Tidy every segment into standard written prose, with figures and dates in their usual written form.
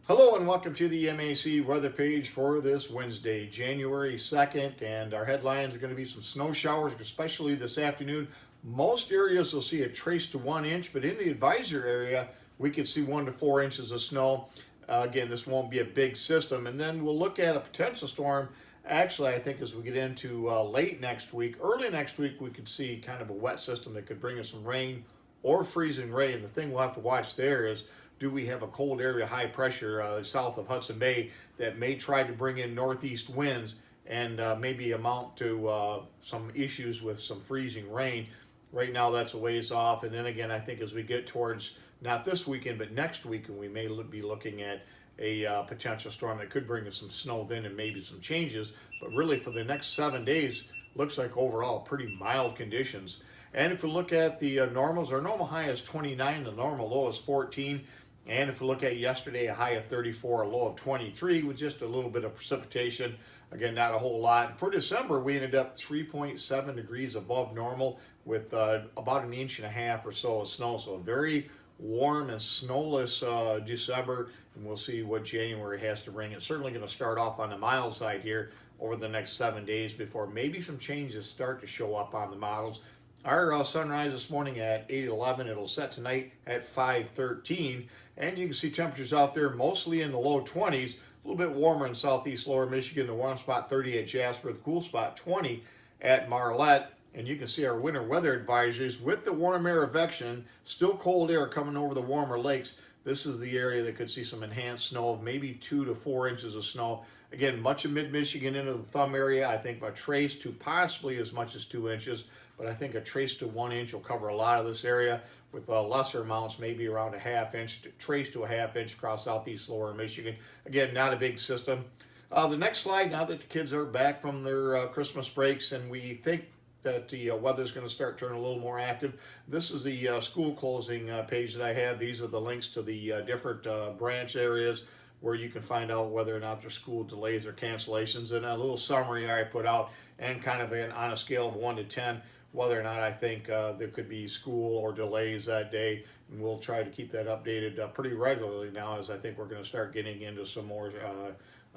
Hello and welcome to the MAC weather page for this Wednesday, January 2nd, and our headlines are going to be some snow showers, especially this afternoon. Most areas will see a trace to 1 inch, but in the advisor area, we could see 1 to 4 inches of snow. Again, this won't be a big system, and then we'll look at a potential storm. Actually, I think as we get into late next week, early next week, we could see kind of a wet system that could bring us some rain or freezing rain. The thing we'll have to watch there is, do we have a cold area high pressure south of Hudson Bay that may try to bring in northeast winds and maybe amount to some issues with some freezing rain. Right now that's a ways off, and then again I think as we get towards not this weekend but next weekend we may be looking at a potential storm that could bring us some snow then and maybe some changes, but really for the next 7 days looks like overall pretty mild conditions. And if we look at the normals, our normal high is 29, the normal low is 14. And if we look at yesterday, a high of 34, a low of 23 with just a little bit of precipitation. Again, not a whole lot. And for December, we ended up 3.7 degrees above normal with about 1.5 inches or so of snow. So a very warm and snowless December, and we'll see what January has to bring. It's certainly going to start off on the mild side here over the next 7 days before maybe some changes start to show up on the models. Our sunrise this morning at 8:11. It'll set tonight at 5:13, and you can see temperatures out there mostly in the low 20s. A little bit warmer in southeast lower Michigan. The warm spot 30 at Jasper, the cool spot 20 at Marlette. And you can see our winter weather advisories with the warm air advection, still cold air coming over the warmer lakes. This is the area that could see some enhanced snow of maybe 2 to 4 inches of snow. Again, much of mid-Michigan into the thumb area. I think a trace to possibly as much as 2 inches, but I think a trace to 1 inch will cover a lot of this area with lesser amounts, maybe around a half inch, trace to a half inch across southeast lower Michigan. Again, not a big system. The next slide, now that the kids are back from their Christmas breaks and we think that the weather's going to start turning a little more active. This is the school closing page that I have. These are the links to the different branch areas where you can find out whether or not there's school delays or cancellations, and a little summary I put out, and kind of on a scale of 1 to 10 whether or not I think there could be school or delays that day. And we'll try to keep that updated pretty regularly now, as I think we're going to start getting into some more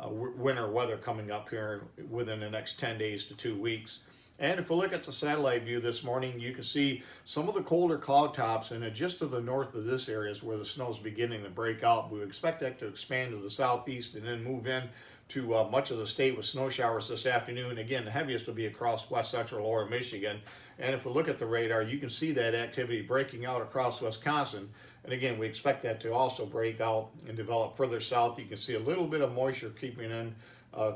winter weather coming up here within the next 10 days to 2 weeks. And if we look at the satellite view this morning, you can see some of the colder cloud tops, and just to the north of this area is where the snow is beginning to break out. We expect that to expand to the southeast and then move in to much of the state with snow showers this afternoon. Again, the heaviest will be across west central lower Michigan. And if we look at the radar, you can see that activity breaking out across Wisconsin. And again, we expect that to also break out and develop further south. You can see a little bit of moisture creeping in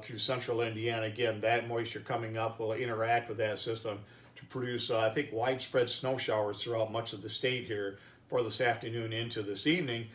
through central Indiana. Again, that moisture coming up will interact with that system to produce, I think, widespread snow showers throughout much of the state here for this afternoon into this evening.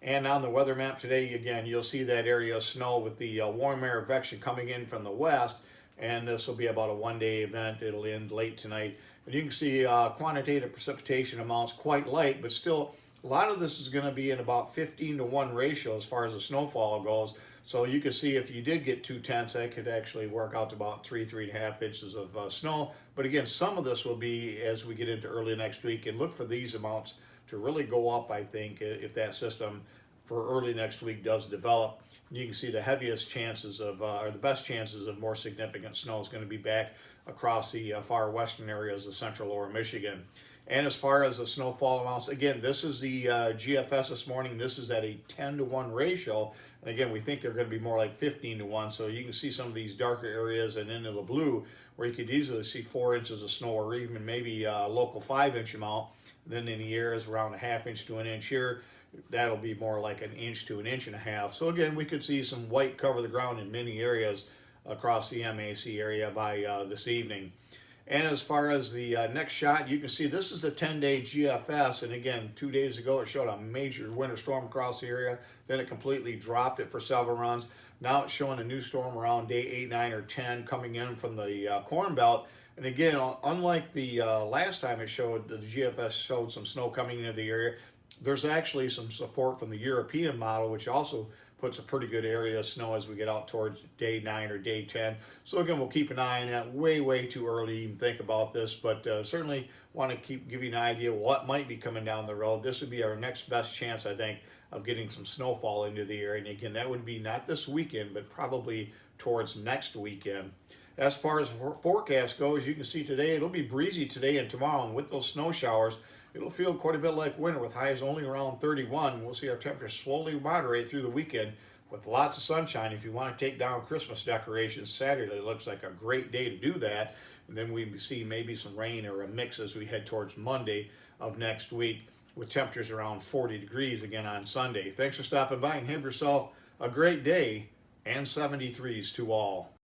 And on the weather map today, again, you'll see that area of snow with the warm air advection coming in from the west, and this will be about a one-day event. It'll end late tonight. And you can see quantitative precipitation amounts quite light, but still a lot of this is going to be in about 15 to 1 ratio as far as the snowfall goes. So you can see if you did get 2/10, that could actually work out to about 3.5 inches of snow. But again, some of this will be as we get into early next week, and look for these amounts to really go up, I think, if that system for early next week does develop. And you can see the heaviest chances of, or the best chances of more significant snow is going to be back across the far western areas of central lower Michigan. And as far as the snowfall amounts, again, this is the GFS this morning. This is at a 10 to 1 ratio. And again, we think they're going to be more like 15 to 1. So you can see some of these darker areas and into the blue where you could easily see 4 inches of snow, or even maybe a local 5-inch amount. And then in the areas around a half inch to 1 inch here, that'll be more like 1 inch to 1.5 inches. So again, we could see some white cover the ground in many areas across the MAC area by this evening. And as far as the next shot, you can see this is a 10-day GFS. And again, 2 days ago, it showed a major winter storm across the area. Then it completely dropped it for several runs. Now it's showing a new storm around day 8, 9, or 10 coming in from the Corn Belt. And again, unlike the last time it showed, the GFS showed some snow coming into the area, there's actually some support from the European model, which also puts a pretty good area of snow as we get out towards day 9 or day 10. So again, we'll keep an eye on that. Way too early to even think about this, but certainly want to keep giving you an idea what might be coming down the road. This would be our next best chance, I think, of getting some snowfall into the area. And again, that would be not this weekend, but probably towards next weekend. As far as forecast goes, you can see today it'll be breezy today and tomorrow, and with those snow showers, it'll feel quite a bit like winter with highs only around 31. We'll see our temperatures slowly moderate through the weekend with lots of sunshine. If you want to take down Christmas decorations, Saturday looks like a great day to do that. And then we see maybe some rain or a mix as we head towards Monday of next week with temperatures around 40 degrees again on Sunday. Thanks for stopping by and have yourself a great day, and 73s to all.